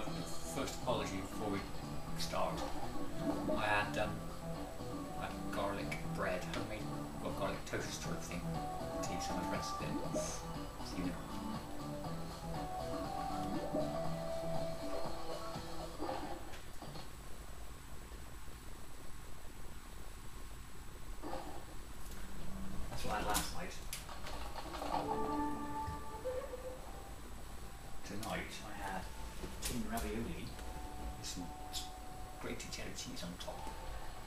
First apology before we start. I had a garlic bread, homemade, well, garlic toast sort of thing. Tea, some of the rest of it. So, you know. That's what I had last night. Tonight I had tin ravioli with some grated cheddar cheese on top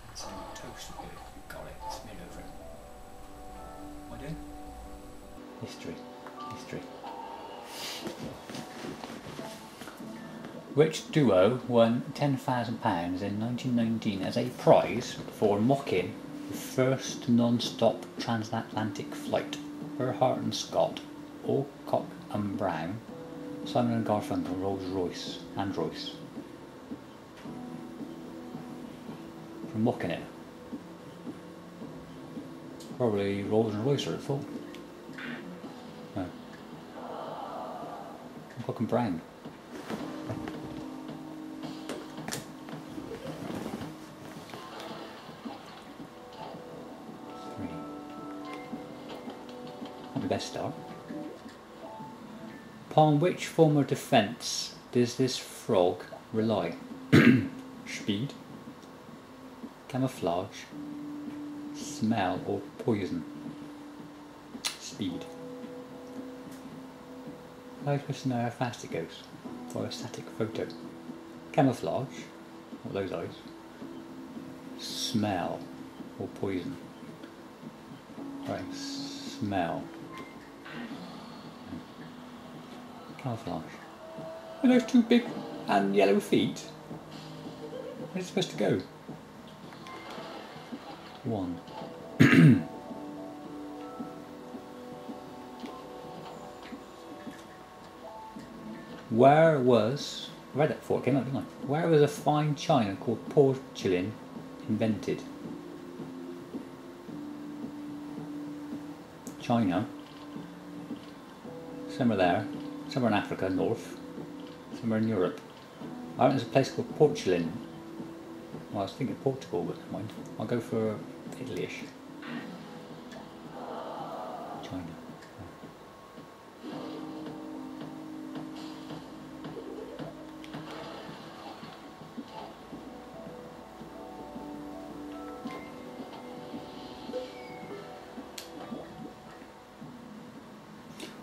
and some toast with garlic smeared over it. What am I doing? History. Which duo won £10,000 in 1919 as a prize for mocking the first non-stop transatlantic flight? Earhart and Scott, Alcock and Brown, Simon and Garfunkel, Rolls-Royce and Royce. For mocking it. Probably Rolls and Royce, I would have thought. No. Alcock and Brown. Not the best start. Upon which form of defence does this frog rely? Speed, camouflage, smell or poison? Speed. Allow us to know how fast it goes for a static photo. Camouflage, what are those eyes? Smell or poison? Right, smell. Camouflage. Are those two big and yellow feet? Where's it supposed to go? One. Where was, I read that before it came out, didn't I? Where was a fine china called porcelain invented? China. Somewhere there. Somewhere in Africa, north. Somewhere in Europe. I think there's a place called Porcelain. Well, I was thinking Portugal, but never mind. I'll go for Italy-ish. China.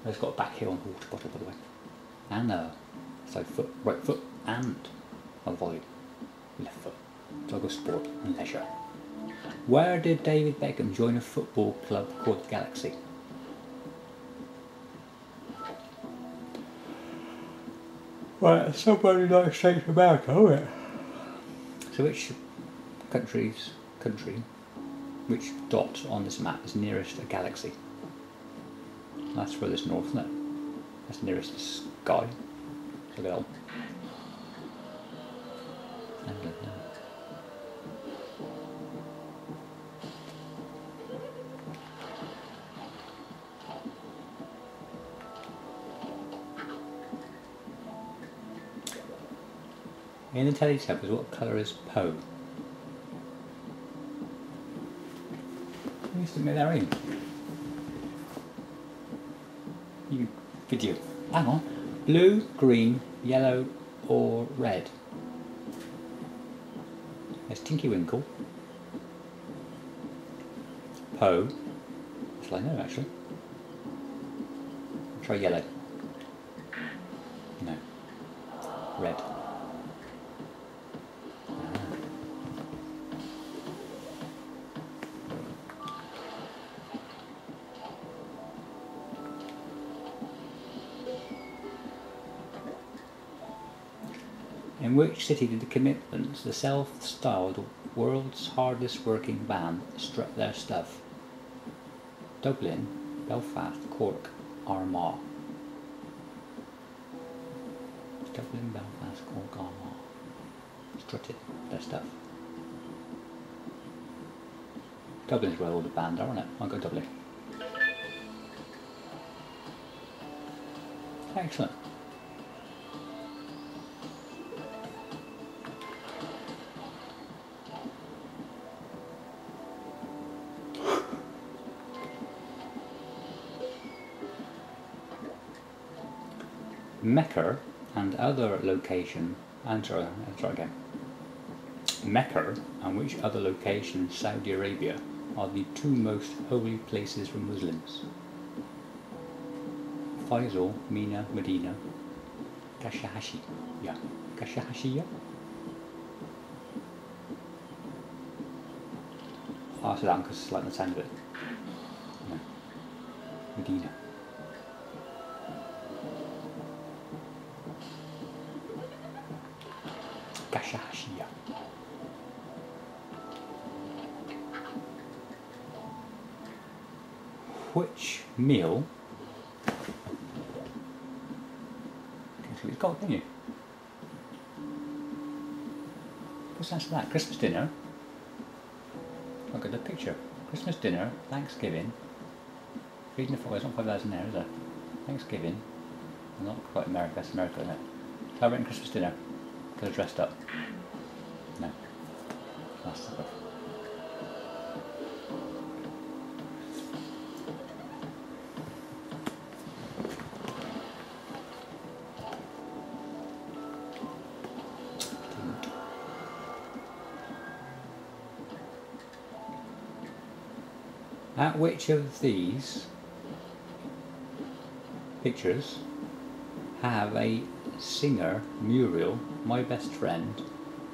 It's got a back heel on the water bottle, by the way. And so foot, right foot, and a volley, left foot. So I'll go sport and leisure. Where did David Beckham join a football club called Galaxy? Right, somewhere in the United States of America, isn't it? So which which dot on this map is nearest a galaxy? That's furthest north, isn't it? That's nearest the sky. So get on. In the Teletubbies, what colour is Poe? Who used to make that in? You video. Hang on. Blue, green, yellow, or red? There's Tinky Winkle. Poe. That's what I know actually. Try yellow. No. Red. In which city did the Commitments, the self-styled world's hardest working band, strut their stuff? Dublin, Belfast, Cork, Armagh. Dublin, Belfast, Cork, Armagh. Strutted their stuff. Dublin's where all the band are, isn't it? I'll go Dublin. Excellent. Mecca and other location, Mecca and which other location in Saudi Arabia are the two most holy places for Muslims? Faisal, Mina, Medina, Kashahashi. Yeah. Kashahashi, yeah? I'll say that because I like the sound of it. No. Medina. Kashahashi, yeah. Which meal? Guess what it's called, don't you? What's the answer to that? Christmas dinner? Look at the picture. Christmas dinner, Thanksgiving. Reading the photo, it's not 5,000 there, is it? Thanksgiving. Not quite America, that's America, isn't it? Have I written Christmas dinner? Because I dressed up. No. That's the book. At which of these pictures have a singer, Muriel, My Best Friend,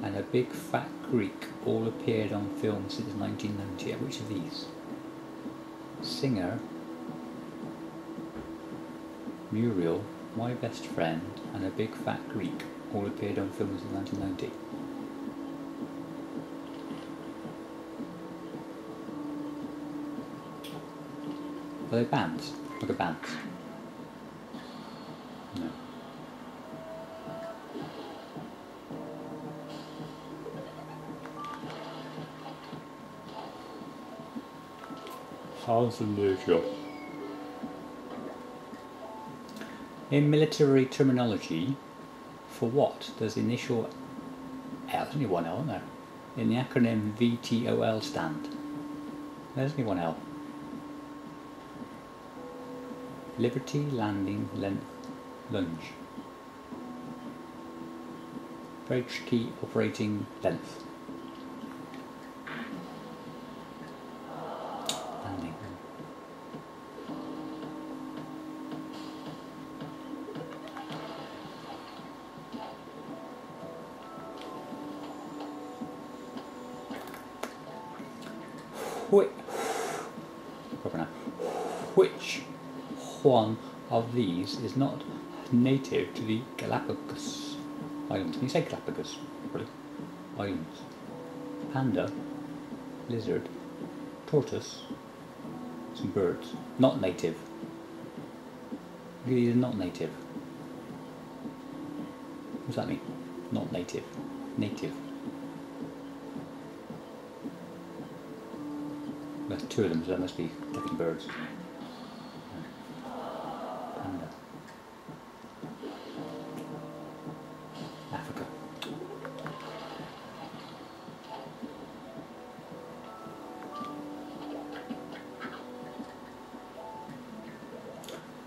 and a Big Fat Greek all appeared on film since 1990? At which of these? Singer, Muriel, My Best Friend, and a Big Fat Greek all appeared on film since 1990. Are they bands? Look at bands. No. Sounds unusual. In military terminology, for what does the initial L, there's only one L, isn't there, in the acronym VTOL stand? There's only one L. Liberty Landing Length Lunge. Very tricky operating length. Landing. Which one of these is not native to the Galapagos Islands? Can you say Galapagos? Probably. Islands. Panda, lizard, tortoise, some birds. Not native. These are not native. What does that mean? Not native. Native. There's two of them, so that must be different birds. Africa.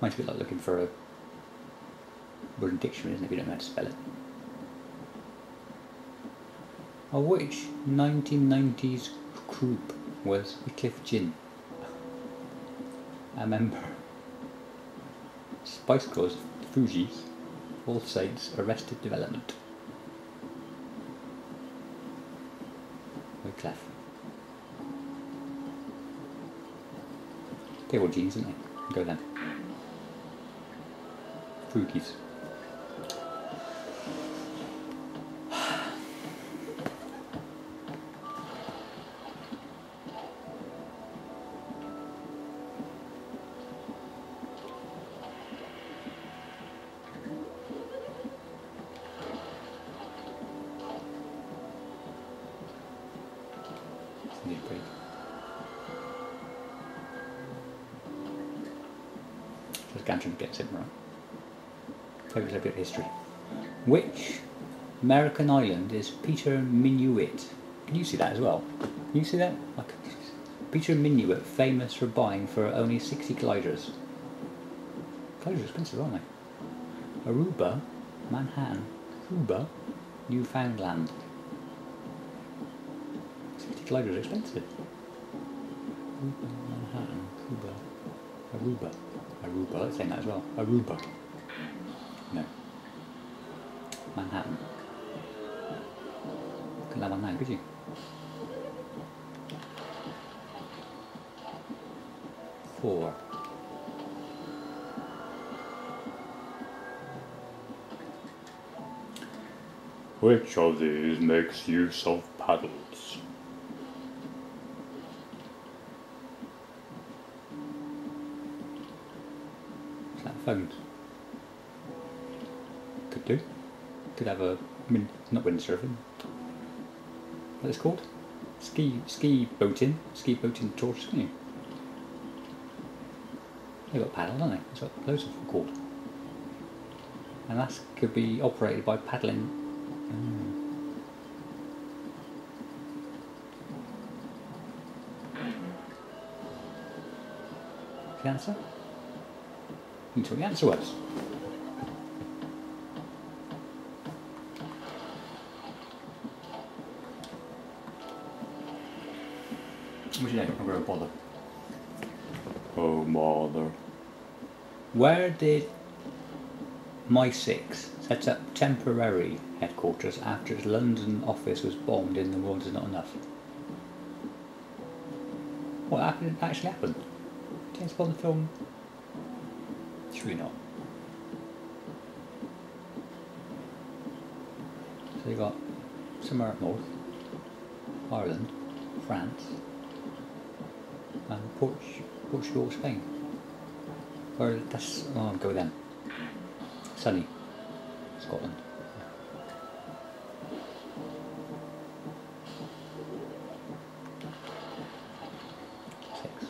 Might be like looking for a word in dictionary, isn't it, if you don't know how to spell it. Of which 1990s group was Wycliffe Jean a member? Spice Girls, Fugees, All Saints, Arrested Development. Wycliffe. They were jeans, didn't they? Go then. Fugees. Just Gantrim gets it right. Focus a bit of history. Which American island is Peter Minuit? Can you see that as well? Can you see that? Like, Peter Minuit, famous for buying for only 60 gliders. Gliders are expensive, aren't they? Aruba, Manhattan, Cuba, Newfoundland. City gliders are expensive. Aruba, Manhattan, Cuba, Aruba. Aruba, let's say that as well. Aruba. No. Manhattan. Couldn't have one now, could you? Four. Which of these makes use of paddles? Is that phones? Could do. Could have a not windsurfing. What is it called? Ski boating torch, can you? They've got paddles, haven't they? That's what loads of them are called. And that could be operated by paddling. The answer? You tell me the answer was. What do you know? I'm going to bother. Oh, mother. Where did MI6 set up temporary headquarters after its London office was bombed in The World Is Not Enough? What actually happened? James Bond film? Surely not. So you got somewhere up north, Ireland, France, and Portugal, Spain. Or that's, oh, I'll go with them. Sunny, Scotland. Six.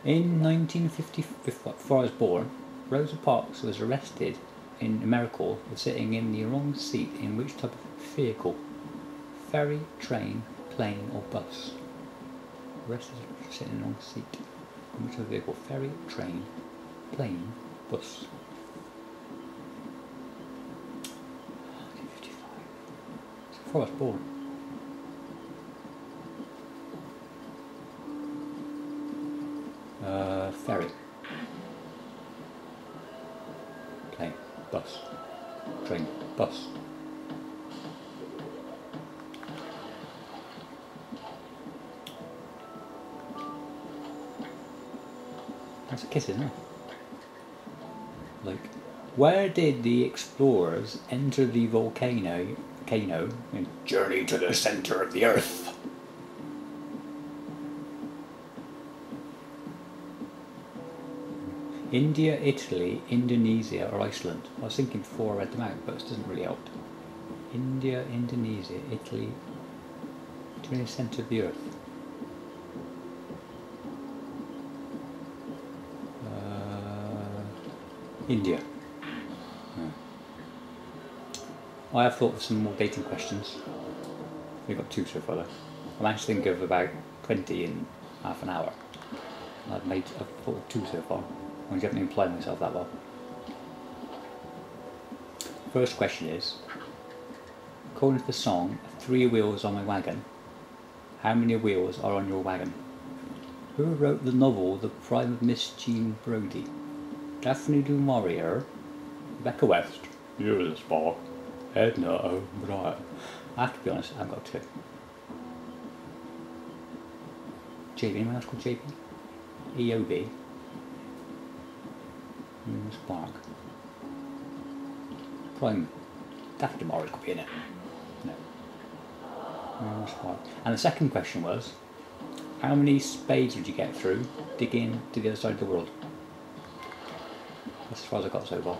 In 1950, before I was born, Rosa Parks was arrested in America for sitting in the wrong seat in which type of vehicle? Ferry, train, plane or bus? Arrested for sitting in the wrong seat in which type of vehicle? Ferry, train, plane, bus. 1955. So before I was born. Ferry. Plane, bus, train, bus. That's a kiss, isn't it? Like, where did the explorers enter the volcano and journey to the centre of the earth? India, Italy, Indonesia or Iceland. I was thinking before I read them out, but it doesn't really help. India, Indonesia, Italy, to the centre of the earth. India. I have thought of some more dating questions. We've got 2 so far though. I managed to think of about 20 in half an hour. I've thought of 2 so far. I haven't implied myself that well. First question is, according to the song 3 Wheels on My Wagon, how many wheels are on your wagon? Who wrote the novel The Prime of Miss Jean Brodie? Daphne du Maurier, Rebecca West, Eunice Spark, Edna O'Brien. I have to be honest, I haven't got a clue. JB, anyone else called JB? EOB. Spark. Prime. Daphne du Maurier could be in it. No. Spark. And the second question was, how many spades would you get through digging to the other side of the world? That's as far as I got so far.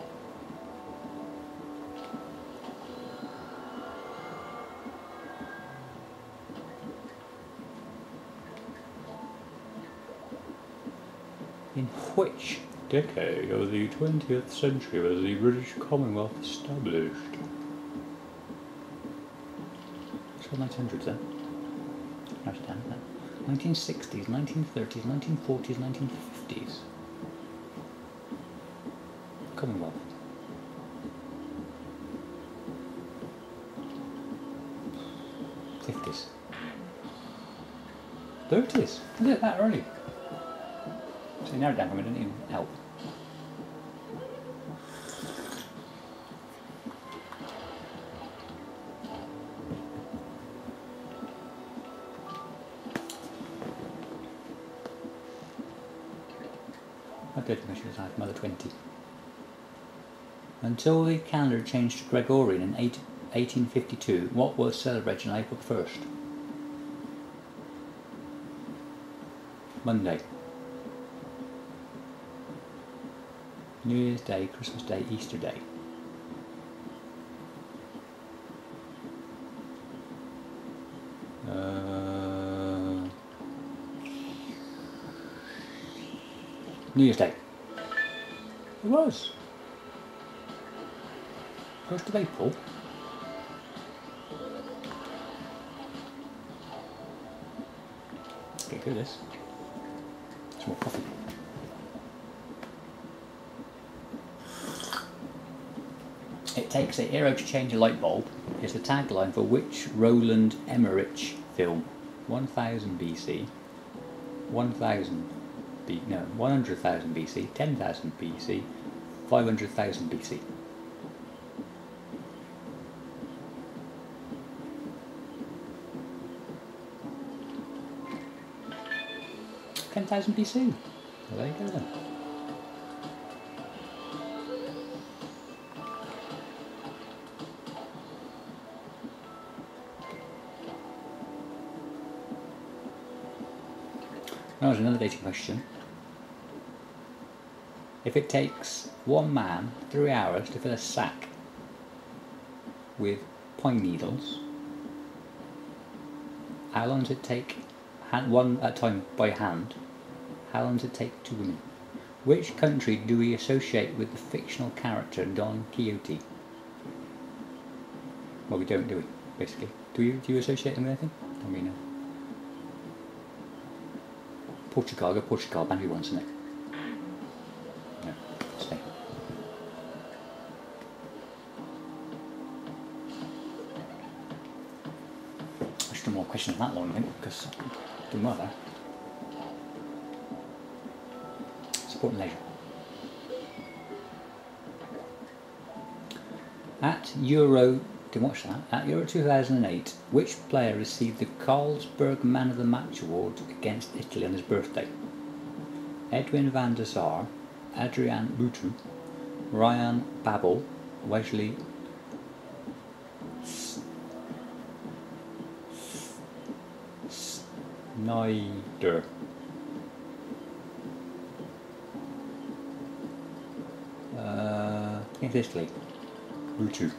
In which decade of the 20th century was the British Commonwealth established? It's the 1900s then. Where's it down? 1960s, 1930s, 1940s, 1950s. Commonwealth. 50s. 30s. Is it that early? So you narrowed down from it, didn't even help. I did think I should have had another 20. Until the calendar changed to Gregorian in 1852, what was celebrated on April 1st? Monday. New Year's Day, Christmas Day, Easter Day. New Year's Day. It was. 1st of April. Get good at this. Some more coffee. It takes a hero to change a light bulb is the tagline for which Roland Emmerich film? 1000 BC, 100,000 BC, 10,000 BC, 500,000 BC. 10,000 BC. Well, there you go then. Now there's another dating question. If it takes one man 3 hours to fill a sack with pine needles, how long does it take, one at a time by hand, how long does it take 2 women? Which country do we associate with the fictional character Don Quixote? Well, we don't, do we, basically? Do you associate them with anything? I mean, Portugal, go Portugal, Bandy once, isn't it? No, stay. I should do more questions than that long, I think, because I didn't work there. Sport and leisure. At Euro, didn't watch that, at Euro 2008, which player received the Carlsberg Man of the Match award against Italy on his birthday? Edwin van der Sar, Adrian Butu, Ryan Babel, Wesley Snyder. Against Italy. Butu.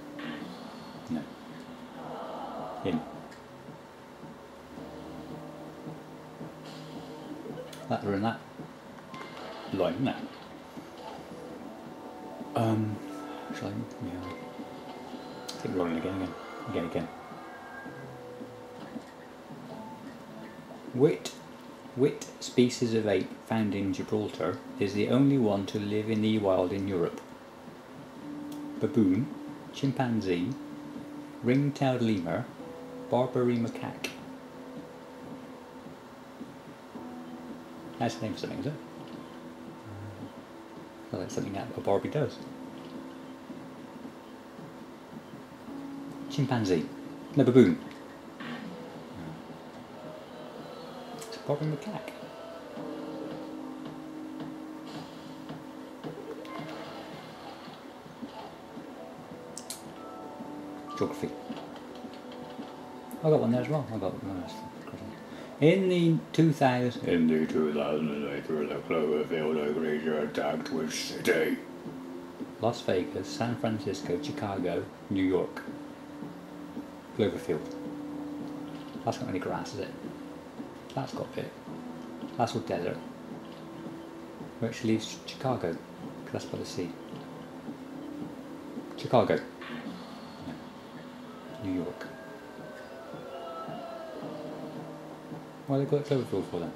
No. Him. That were in that line now. Shall I? Yeah. Keep rolling again. Wit species of ape found in Gibraltar is the only one to live in the wild in Europe. Baboon, chimpanzee, ring-tailed lemur, Barbary macaque. That's the name for something, is it? Well, that's something that a Barbie does. Chimpanzee. No, baboon. It's a Barbary macaque. Geography. I got one there as well. I got one. In the 2008 Cloverfield creature attacked which city? Las Vegas, San Francisco, Chicago, New York. Cloverfield. That's got any grass, is it? That's got a bit. That's all desert. Which leaves Chicago, because that's by the sea. Chicago. New York. Why they got Cloverfield for then?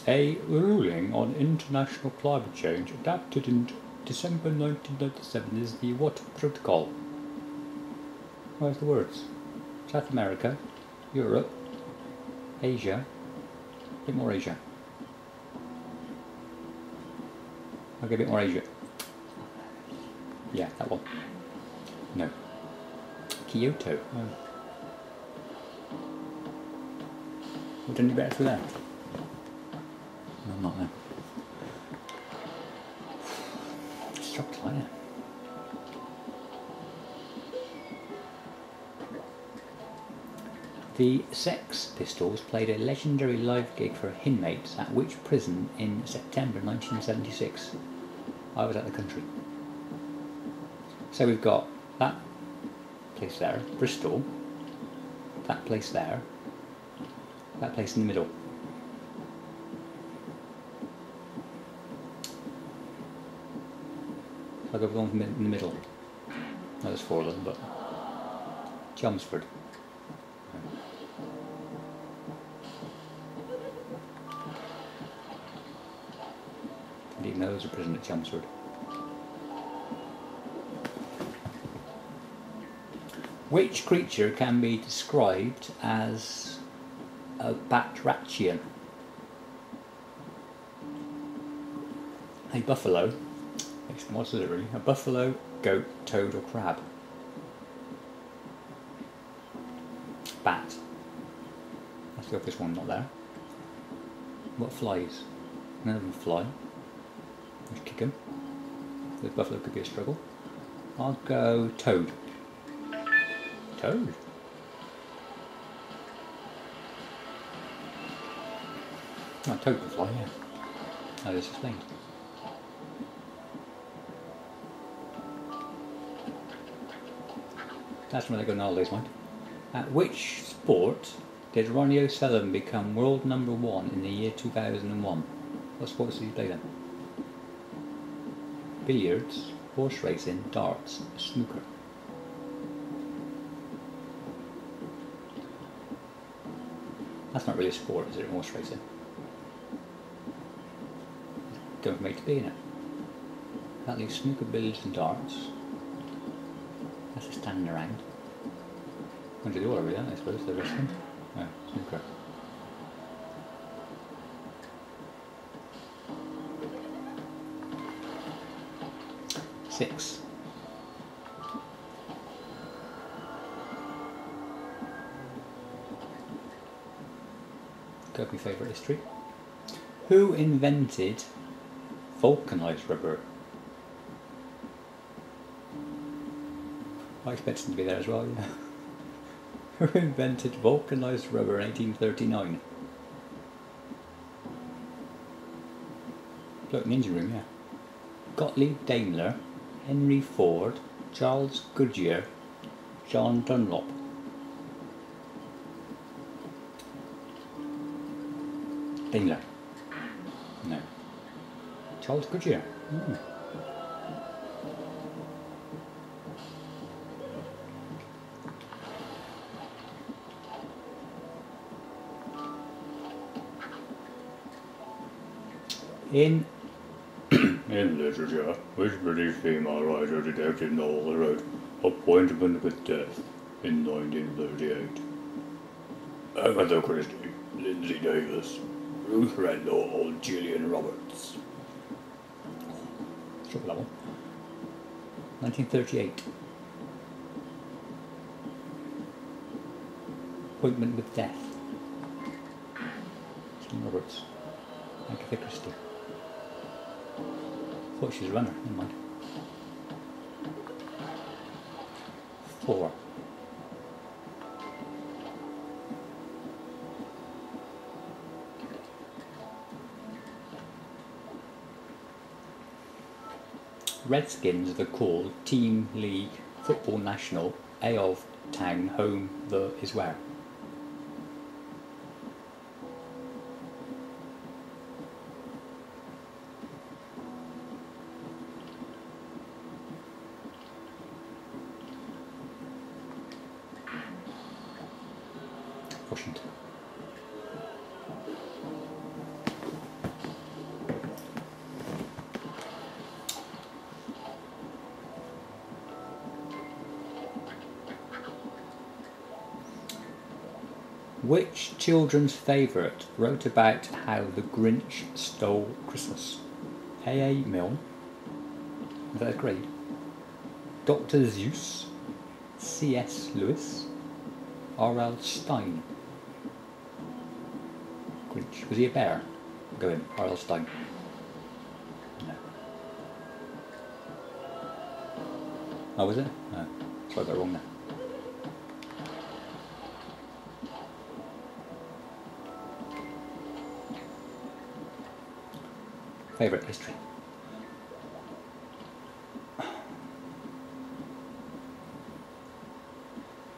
A ruling on international climate change adopted in December 1997 is the what protocol? Where's the words? South America, Europe, Asia, a bit more Asia. I'll get a bit more Asia. Yeah, that one. No. Kyoto. Oh. We've done any better for that? No, I'm not there. Struck lighter. The Sex Pistols played a legendary live gig for inmates at which prison in September 1976? I was at the country. So we've got that place there, Bristol, that place there, that place in the middle. I'll go with the one in the middle. No, there's four of them, but Chelmsford. Didn't even know there was a prison at Chelmsford. Which creature can be described as a batrachian? A buffalo. What is it really? A buffalo, goat, toad or crab? Bat. That's the obvious one, not there. What flies? None of them fly. Let's kick them. The buffalo could be a struggle. I'll go toad. Toad? Oh, toad can fly, yeah. I just explained. That's when they go on holidays, mind. At which sport did Ronnie O'Sullivan become world #1 in the year 2001? What sports did he play then? Billiards, horse racing, darts, snooker. That's not really a sport, is it? Horse racing. Going from A to B, innit? That leaves snooker, billiards and darts. That's a standing around. Under the order, really, I suppose, the wrestling. Oh, snooker. Six. Go with my favourite history. Who invented vulcanised rubber? I expected him to be there as well, yeah. Who invented vulcanised rubber in 1839? Look, in the engine room, yeah. Gottlieb Daimler, Henry Ford, Charles Goodyear, John Dunlop. Daimler. No. Charles Goodyear. Mm. In literature, which British female writer detective novel wrote Appointment with Death in 1938? Agatha Christie, Lindsay Davis, Ruth Rendell or Gillian Roberts? Struggle that one. 1938. Appointment with Death. Gillian Roberts. Agatha Christie. Thought she was a runner, never mind. 4. Redskins are called Team League Football National A of Town Home the is where? Washington. Which children's favourite wrote about how the Grinch stole Christmas? A.A. Milne. Is that a grade? Dr. Seuss, C.S. Lewis, R.L. Stein. Grinch. Was he a bear? Go in, R.L. Stein. No. Oh, was it? No. So I got it wrong there. Favourite history.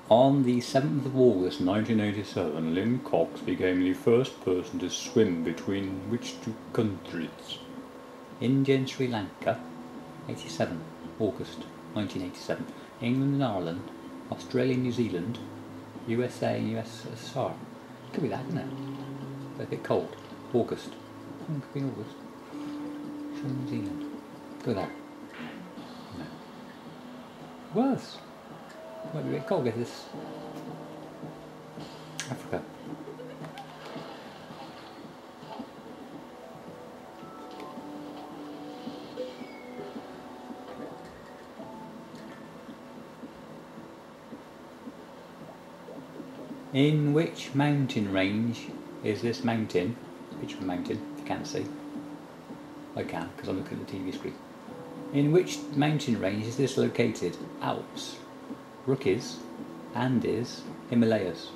On the 7th of August 1987, Lynn Cox became the first person to swim between which two countries? India and Sri Lanka, 87, August 1987. England and Ireland, Australia and New Zealand, USA and USSR. Could be that, couldn't it? But a bit cold. August. Could be August. New Zealand. Go there. No. Was. Might be a bit cold, get this. Africa. In which mountain range is this mountain? Picture of a mountain, if you can't see. I can, because I'm looking at the TV screen. In which mountain range is this located? Alps, Rockies, Andes, Himalayas.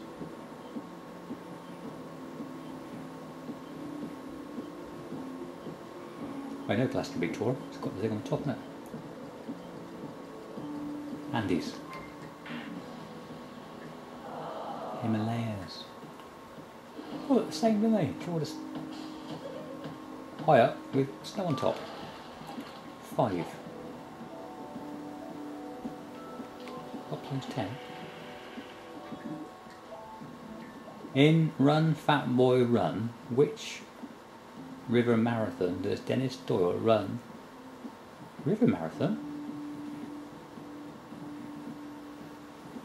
I know Glastonbury Tour, it's got the thing on the top, isn't it? Andes. Himalayas. Oh, look, the same, don't they? High up with snow on top. 5. Uplands 10. In Run Fat Boy Run, which river marathon does Dennis Doyle run? River marathon?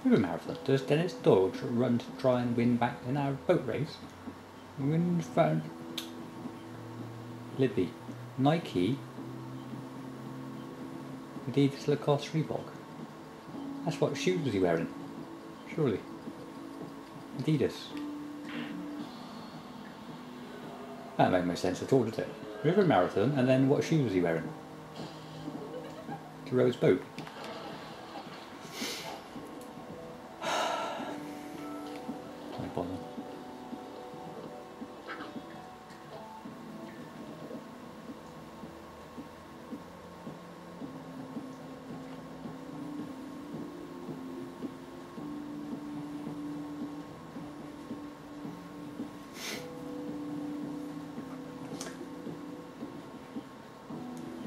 River marathon. Does Dennis Doyle run to try and win back in our boat race? Win found Libby. Nike. Adidas, Lacoste, Reebok. That's what shoes was he wearing? Surely. Adidas. That made no sense at all, did it? River marathon, and then what shoes was he wearing? To row his boat. Don't bother.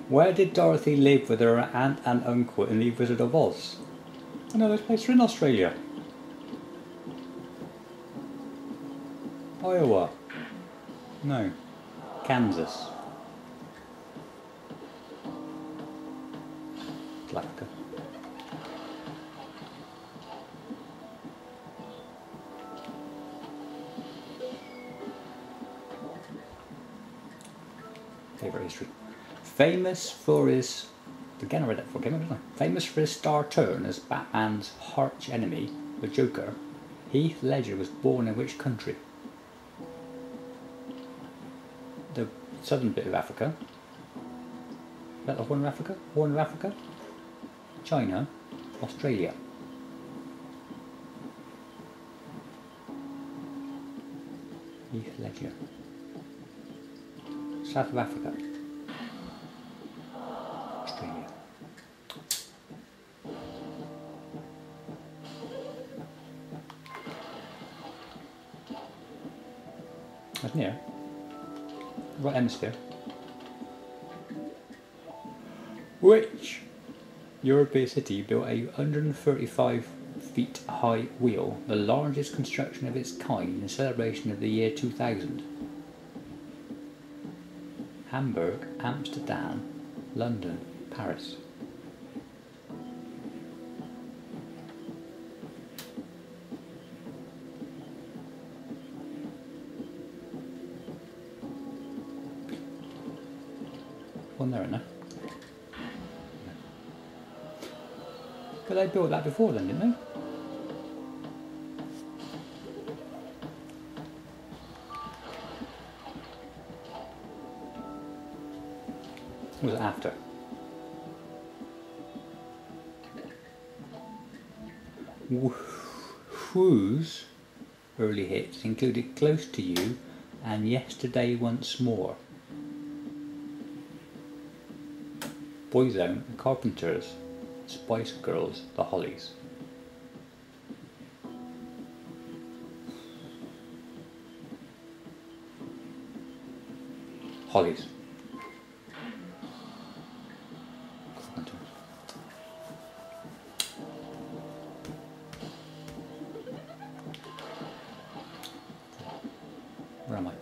Where did Dorothy live with her aunt and uncle in The Wizard of Oz? I know those places are in Australia. Iowa. No. Kansas. Alaska. Favourite history. Famous for his, again I read that before, didn't I? Famous for his star turn as Batman's arch enemy, the Joker, Heath Ledger was born in which country? The southern bit of Africa. Is that the Horn of Africa? Horn of Africa? China? Australia? Heath Ledger. South of Africa. Australia. That's near. Right hemisphere. Which European city built a 135 feet high wheel, the largest construction of its kind in celebration of the year 2000. Hamburg, Amsterdam, London, Paris. One there, isn't there? But they built that before then, didn't they? Or was it after? Who's early hits included Close to You and Yesterday Once More. Boyzone, The Carpenters, Spice Girls, The Hollies. Hollies. Where am I?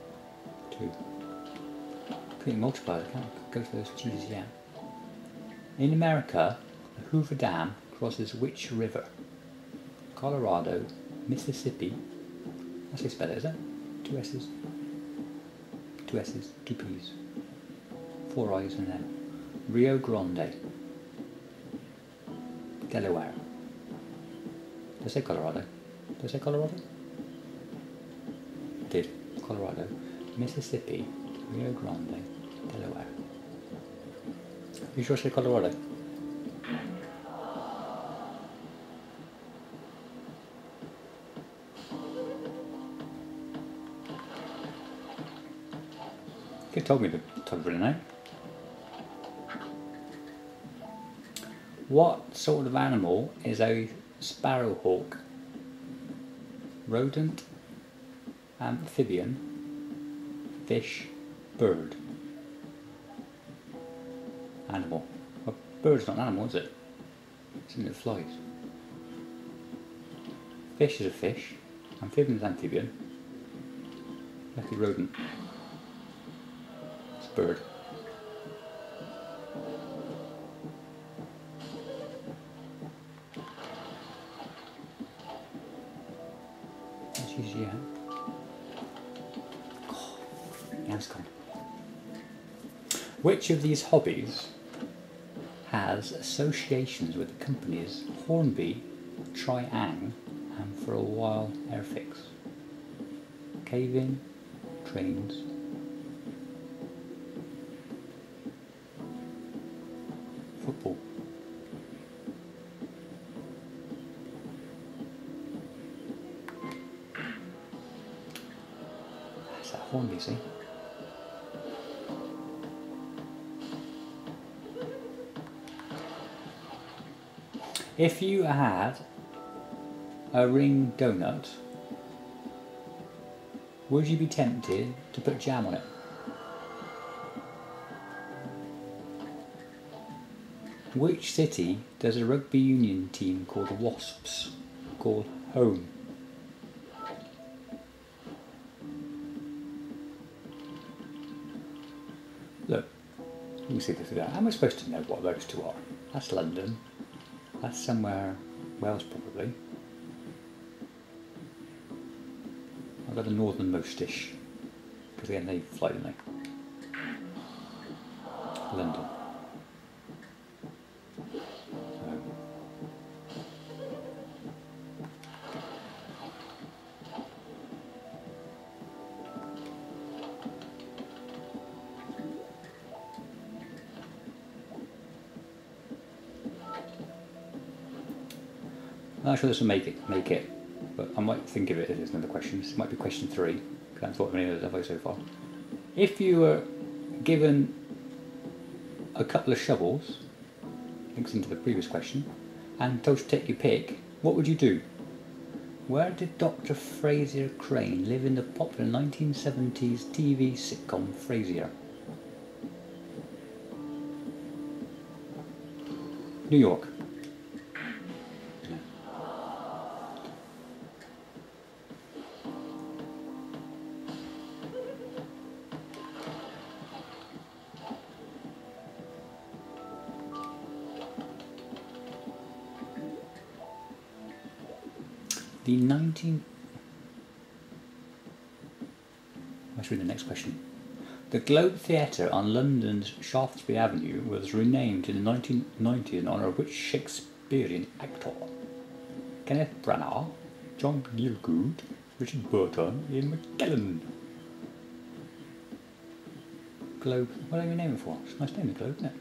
2. Couldn't multiply, I can't go for those cheeses yet. In America, the Hoover Dam crosses which river? Colorado, Mississippi. That's how you spell it, is it? 2 S's. 2 S's, 2 P's. 4 I's and then Rio Grande. Delaware. Did I say Colorado? Did I say Colorado? I did. Colorado, Mississippi, Rio Grande, Delaware. You sure I said Colorado? You told me to put it out. What sort of animal is a sparrowhawk? Rodent, amphibian, fish, bird. Animal. Well, bird's not an animal, is it? It's something that flies. Fish is a fish. Amphibian is amphibian. Lucky rodent. It's a bird. That's usually it. Oh, yeah, it's gone. Which of these hobbies has associations with the companies Hornby, Triang and for a while Airfix? Caving, trains, football. That's that Hornby, see? If you had a ring donut, would you be tempted to put jam on it? Which city does a rugby union team called the Wasps call home? Look, let me see this again. How am I supposed to know what those two are? That's London. That's somewhere, Wales probably. I've got the northernmost-ish, because again they fly, don't they? London. I'm not sure this will make it, but I might think of it as another question. This might be question 3, because I haven't thought of any of those so far. If you were given a couple of shovels, links into the previous question, and told to take your pick, what would you do? Where did Dr. Frasier Crane live in the popular 1970s TV sitcom Frasier? New York. The 19... Let's read the next question. The Globe Theatre on London's Shaftesbury Avenue was renamed in the 1990s in honour of which Shakespearean actor? Kenneth Branagh, John Gielgud, Richard Burton, Ian McKellen. Globe, what are you naming it for? It's a nice name, the Globe, isn't it?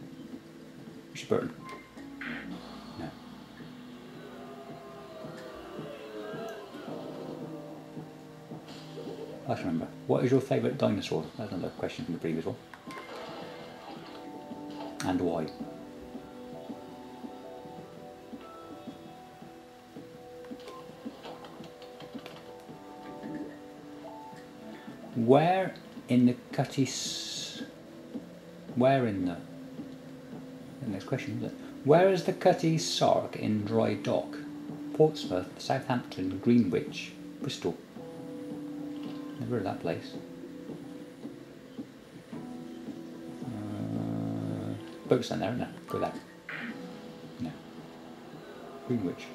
Richard Burton. No. I can remember. What is your favourite dinosaur? That's another question from the previous one. And why? Where in the next question is it? Where is the Cutty Sark in dry dock? Portsmouth, Southampton, Greenwich, Bristol. Never heard of that place. Boat's down there, isn't there? Go there. No. Greenwich.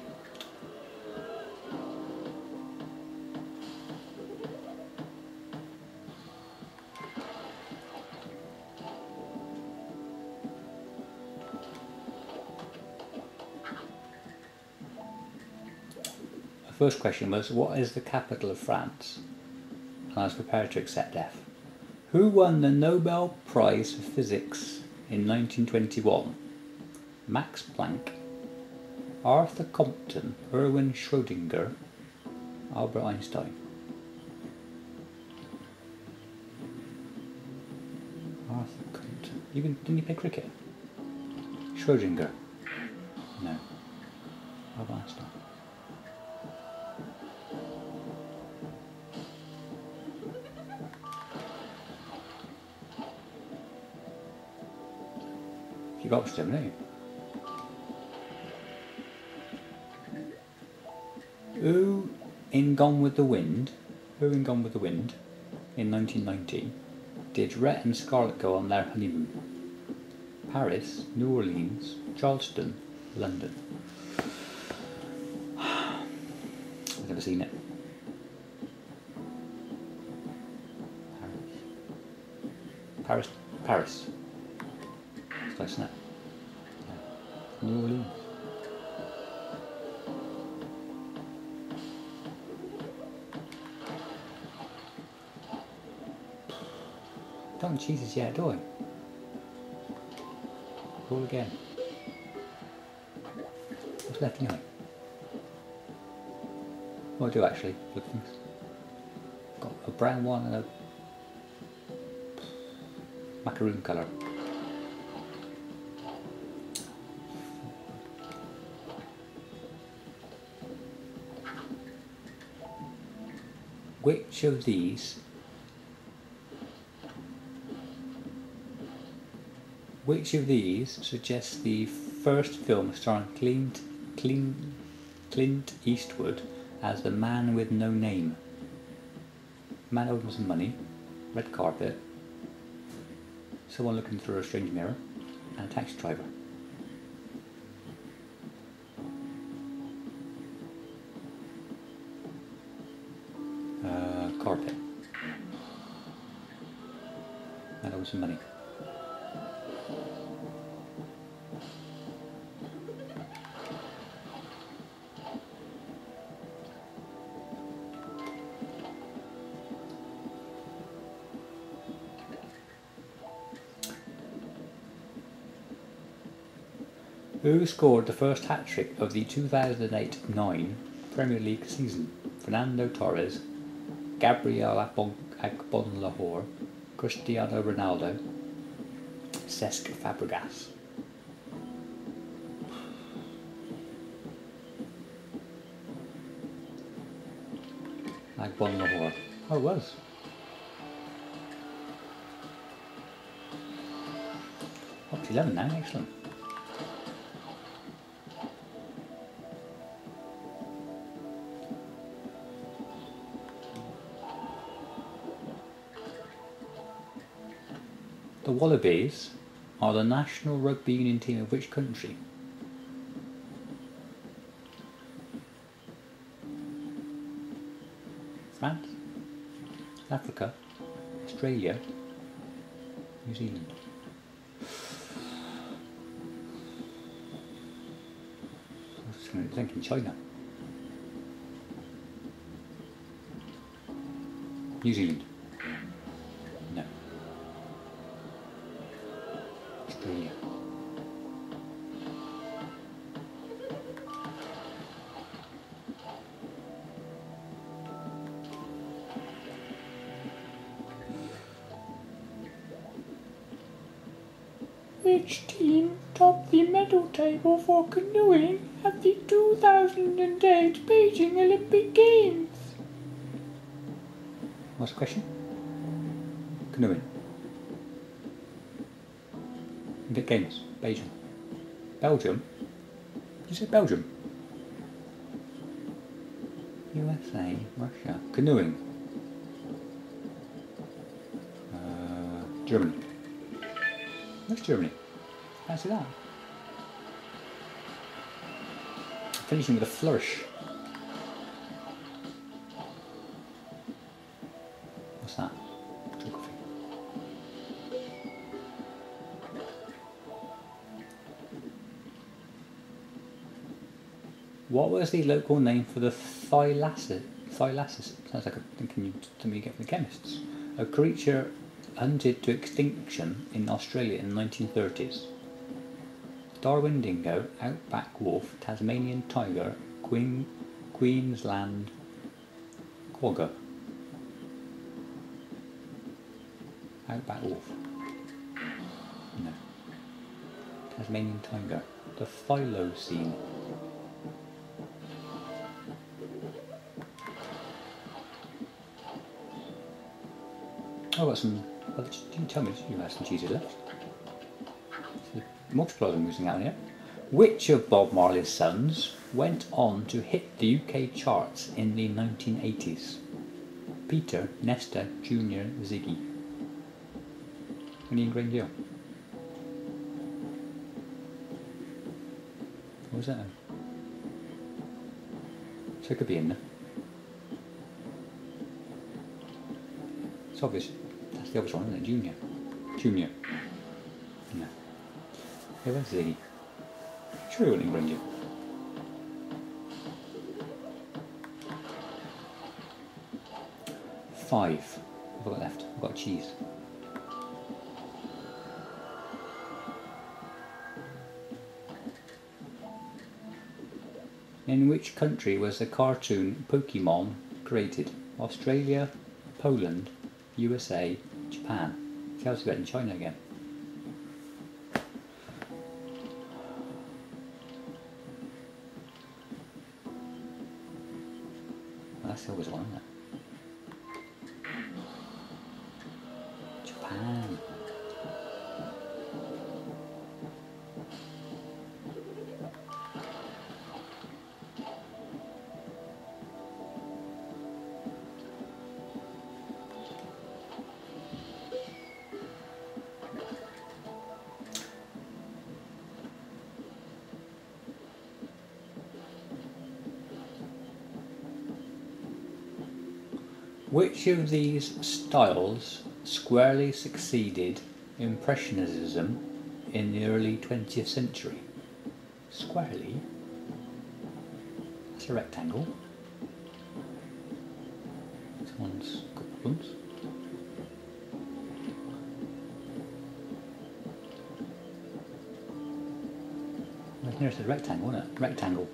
The first question was, what is the capital of France? And I was prepared to accept F. Who won the Nobel Prize for Physics in 1921? Max Planck, Arthur Compton, Erwin Schrödinger, Albert Einstein. Arthur Compton. Didn't you play cricket? Schrödinger. No. Albert Einstein. You got to, haven't you? Who in Gone with the Wind in 1990 did Rhett and Scarlett go on their honeymoon? Paris, New Orleans, Charleston, London. I've never seen it. Paris. It's close, isn't it? Yeah. New Orleans. Don't Jesus yet, do I? Roll again. What's left anyway? What do I do actually? Look at things. Got a brown one and a macaroon colour. Which of these suggests the first film starring Clint Eastwood as the man with no name? Man owed him some money, red carpet, someone looking through a strange mirror, and a taxi driver. Carpet. Man owed some money. Who scored the first hat-trick of the 2008-09 Premier League season? Fernando Torres, Gabriel Agbonlahor, Cristiano Ronaldo, Cesc Fabregas. Agbonlahor. Oh, it was. Up to 11 now, excellent. The Wallabies are the national rugby union team of which country? France, Africa, Australia, New Zealand. I was just thinking China. New Zealand. No. Australia. Which team topped the medal table for canoeing at the 2008 Beijing Olympic Games? What's the question? Canoeing. Olympic Games. Beijing. Belgium? Did you say Belgium? USA. Russia. Canoeing. Germany. Where's Germany? Fancy that. Finishing with a flourish. What's that? Geography. What was the local name for the thylacis? Thylacis sounds like a thing you get from the chemists. A creature hunted to extinction in Australia in the 1930s. Darwin dingo, outback wolf, Tasmanian tiger, Queensland quagga. Outback wolf. No. Tasmanian tiger. The thylacine. Oh, I've got some. Well, did you tell me you had some cheeses left? So multiple of them using out here. Which of Bob Marley's sons went on to hit the UK charts in the 1980s? Peter, Nesta, Junior, Ziggy. Any ingrained deal? What was that? So it could be in there. It's obvious. That's the obvious one, isn't it? Junior. Junior. No. Yeah, where's Ziggy? Sure he wouldn't bring you. Five. What have I got left? I've got cheese. In which country was the cartoon Pokemon created? Australia, Poland, USA, Japan. See how it's got in China again. Well, that's always one, isn't it? Japan. Which of these styles squarely succeeded Impressionism in the early 20th century? Squarely? That's a rectangle. This one's got problems. That's nearest a rectangle, isn't it? Rectangle.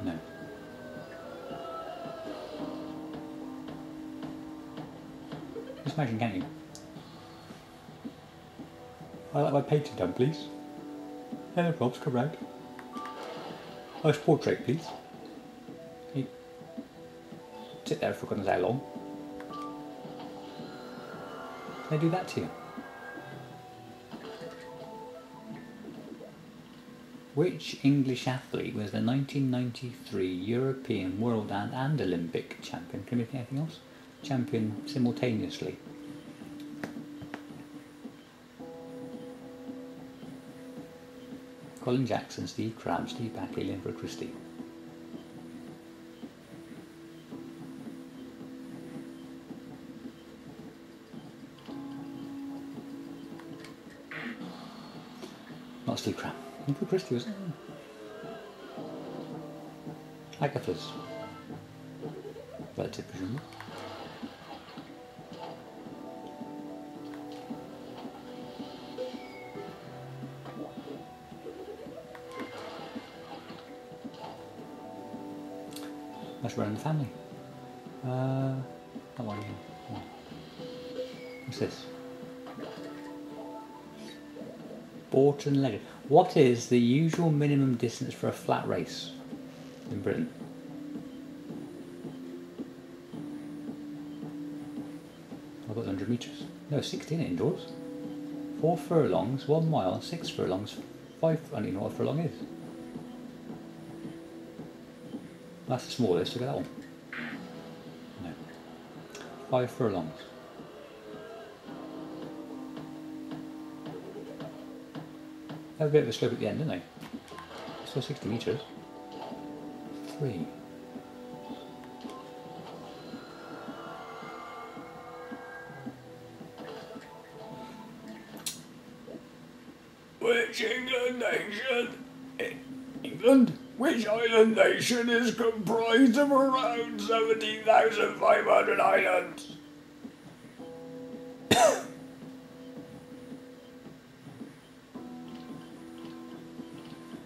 No. Just imagine, can't you? I'd like my painting done, please. Yeah, no problems, come round. Nice portrait, please. You sit there for goodness how long. They do that to you. Which English athlete was the 1993 European World and Olympic champion? Can we think anything else? Champion simultaneously. Colin Jackson, Steve Cram, Steve Backley, Linford Christie. Not steel crab. Uncle Christie was it? Agatha's. Relative, presumably. Must run in the family. That one. What's this? Borton Legend. What is the usual minimum distance for a flat race in Britain? I've got 100 metres. No, 16 indoors. 4 furlongs, 1 mile, 6 furlongs, 5. I don't even know what a furlong is. That's the smallest, look at that one. No. 5 furlongs. They have a bit of a slope at the end, don't they? Still 60 metres. 3. Which England nation? England? Which island nation is comprised of around 17,500 islands?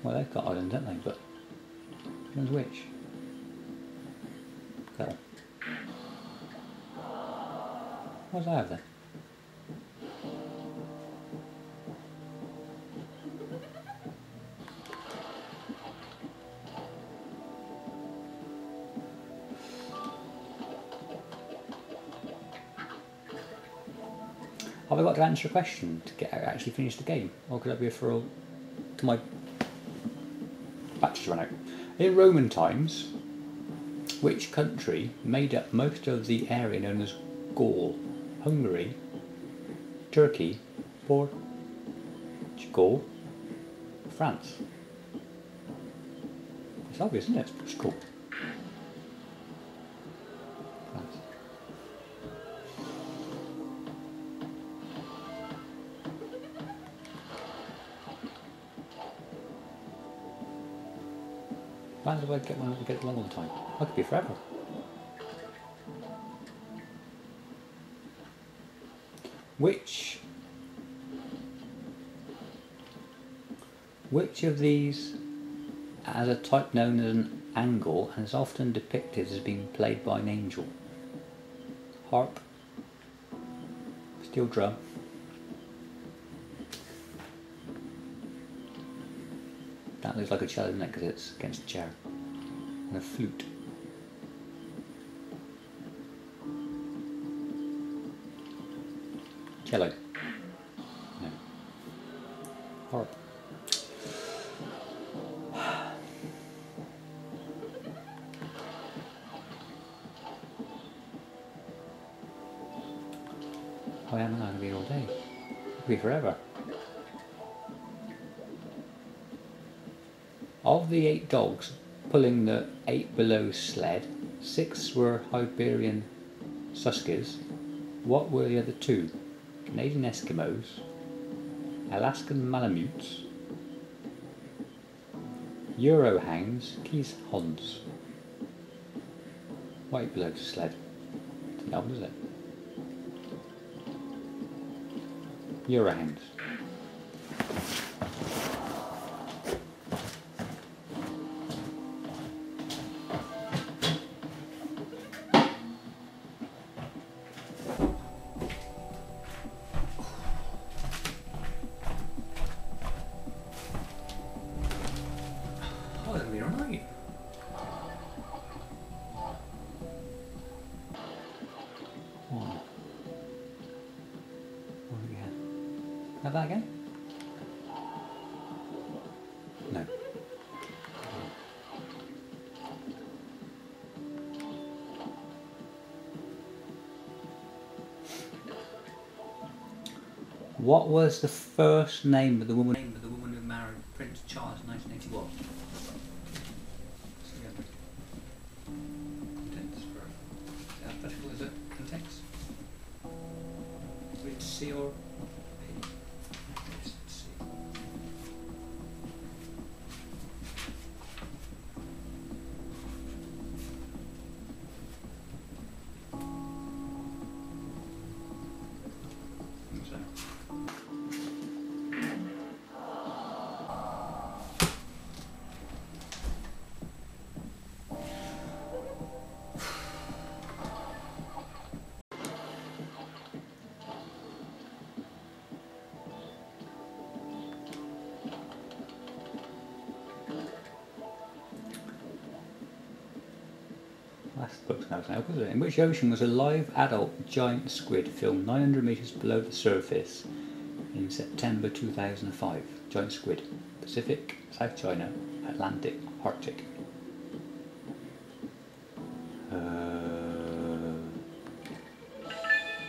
Well, they've got islands, haven't they? But depends which. That one. What does I have there? Have I got to answer a question to actually finish the game? Or could I be a referral to my batteries run out? In Roman times, which country made up most of the area known as Gaul? Hungary, Turkey, Portugal, France? It's obvious, isn't it? It's Portugal. France. Why do I get one to get it wrong all the time? I could be forever. Which of these has a type known as an angle and is often depicted as being played by an angel? Harp, steel drum, that looks like a cello, doesn't it, because it's against a chair, and a flute. Cello. No. Harp. I am going to be all day. It'll be forever. Of the 8 dogs pulling the 8 below sled, 6 were Iberian Huskies. What were the other 2? Canadian Eskimos, Alaskan Malamutes, Eurohounds, Keeshonds. What 8 below sled? Doesn't help, does it? Eurohounds. Oh, that'll be alright. One. One again. Have that again? No. What was the first name of the woman who married Prince Charles in 1981? Contents for alphabetical, is it? Contents? Read C or A? C. books now, was it? In which ocean was a live adult giant squid filmed 900 metres below the surface in September 2005? Giant squid. Pacific, South China, Atlantic, Arctic.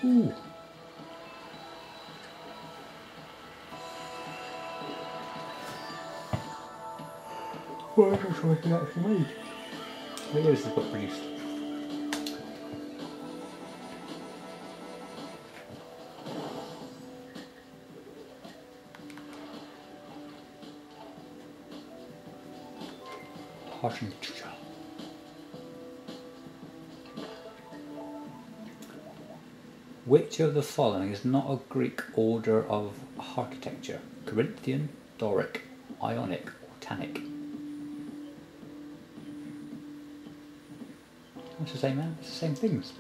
Ooh. Well, I'm not sure I can actually read. But yeah, this is what produced. Harsh and literature. Which of the following is not a Greek order of architecture? Corinthian, Doric, Ionic, or Tannic? That's the same, man. It's the same things.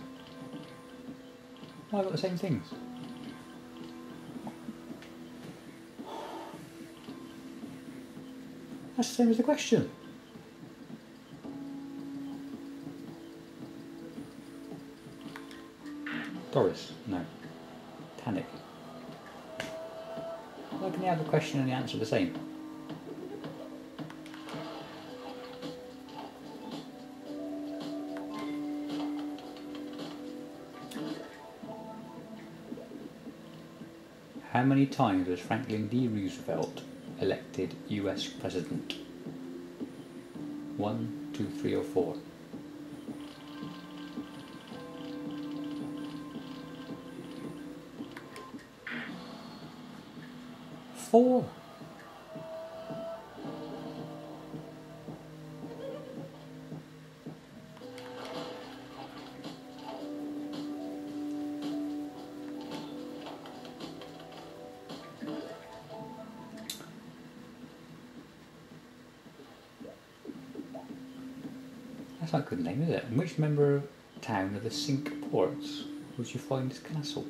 Why have I got the same things? That's the same as the question. Doris, no. Tannic. Why can you have the question and the answer the same? How many times was Franklin D. Roosevelt elected US President? 1, 2, 3 or 4? Four. That's not a good name, is it? In which member town of the Cinque Ports would you find this castle?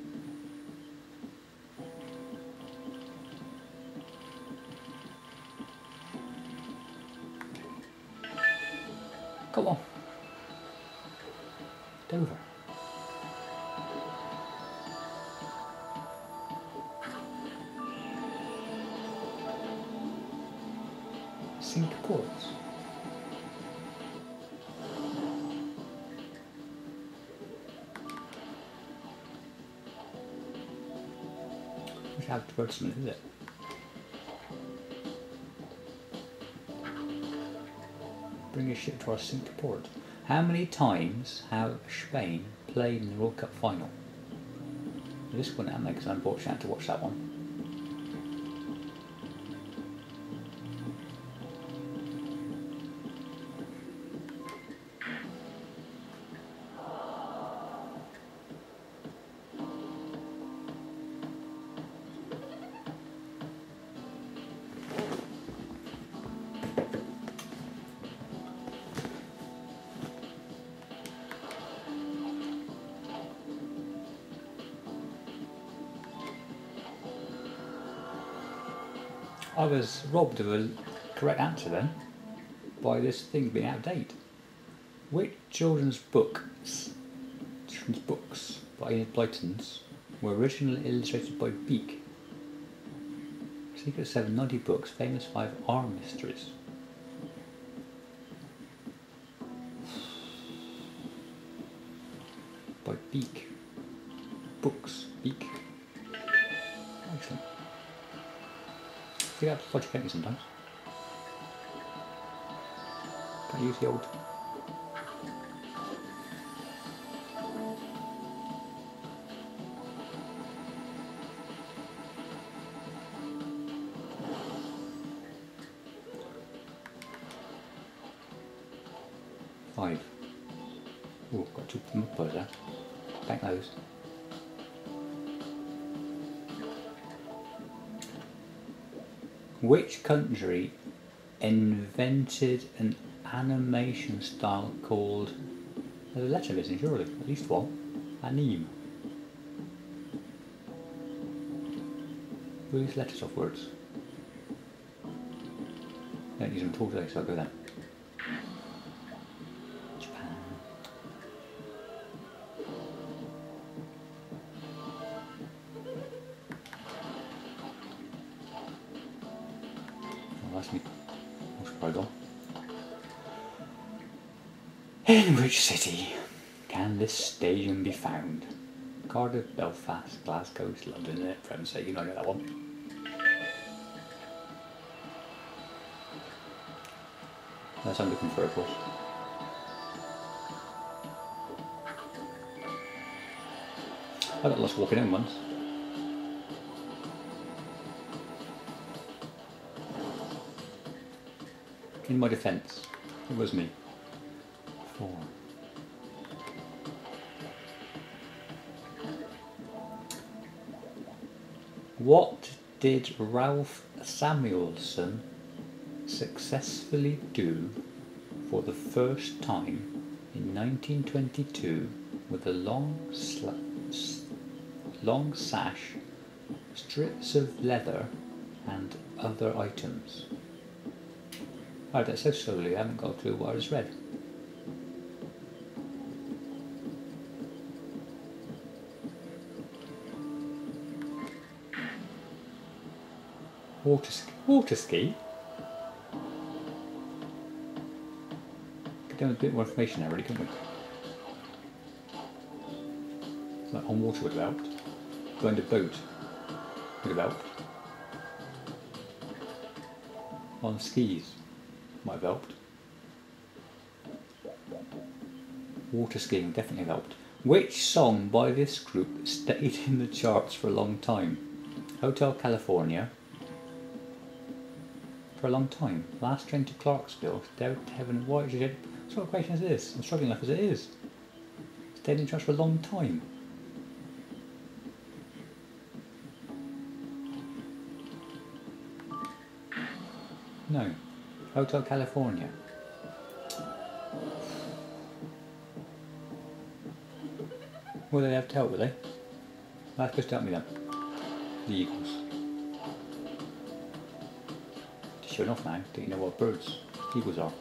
Come on. Dover. Cinque Ports. Which advertisement is it? Bring a ship to our Cinque Port. How many times have Spain played in the World Cup final? This one, that makes it unfortunate to watch that one. I was robbed of a correct answer then by this thing being out of date. Which children's books by Enid Blytons were originally illustrated by Beak? Secret 7, 90 books, famous 5 arm mysteries. By Beak. Books. Beak. Excellent. See, that's logic, can't you, sometimes? Can't use the old... Five. Oh, got 2 mud there. Bank those. Which country invented an animation style called, there's a letter missing surely, at least one, anime? Who use letters off words? I don't use them at all today, so I'll go then. Japan. that's me. What's probably gone? In which city can this stadium be found? Cardiff, Belfast, Glasgow, London, isn't it? For heaven's sake, you know that one. That's what I'm looking for, of course. I got lost walking in once. In my defence, it was me. 4. What did Ralph Samuelson successfully do for the first time in 1922 with a long sash, strips of leather and other items? I read that so slowly I haven't got a clue what I just read. Water ski? Could do with a bit more information there, really, couldn't we? Like on water would have helped. Going to boat would have helped. On skis might have helped. Water skiing definitely have helped. Which song by this group stayed in the charts for a long time? Hotel California. For a long time. Last Train to Clarksville. Stairway to Heaven. What sort of question is this? I'm struggling enough as it is. Stayed in the charts for a long time. No. Hotel California. What do they have to help with, eh? That's supposed to help me then. The Eagles. Just showing off now, don't you know what birds eagles are?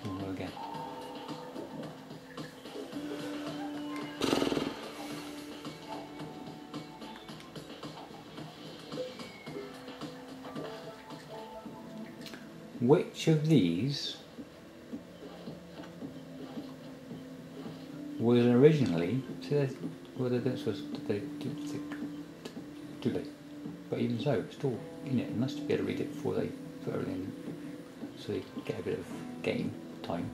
We'll go again. Which of these was originally, well, the difference was, do they? But even so, still in it, they must be able to read it before they put everything in, so they get a bit of game time.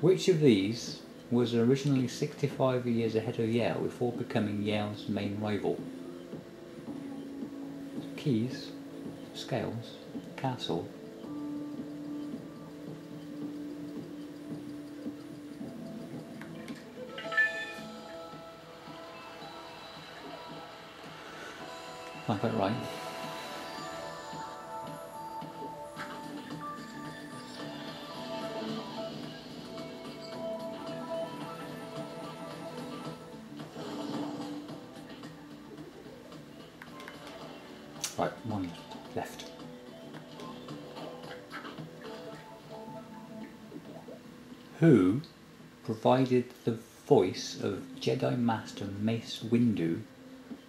Which of these was originally 65 years ahead of Yale before becoming Yale's main rival? Keys, scales, castle. I got it right. Right, one left. Who provided the voice of Jedi Master Mace Windu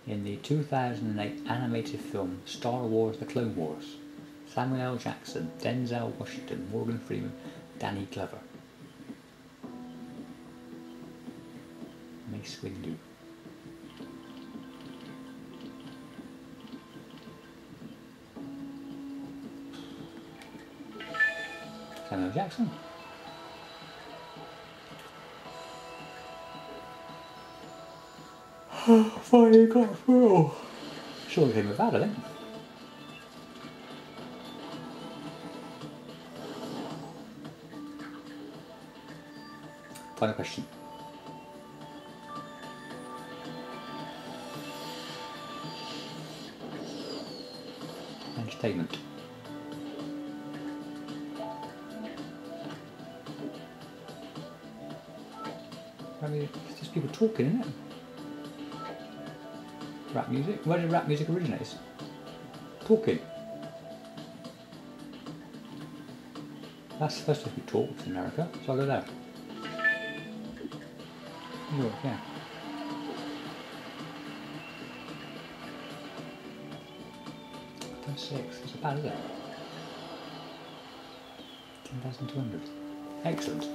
in the 2008 animated film Star Wars The Clone Wars? Samuel L. Jackson, Denzel Washington, Morgan Freeman, Danny Glover. Mace Windu. Samuel Jackson. Finally got through. Sure came with that, I think. Final question. Entertainment. I mean, it's just people talking, isn't it? Rap music? Where did rap music originate? Talking. That's supposed to be talked in America, so I'll go there. New York, yeah. times 6. That's not bad, is it? 10,200. Excellent.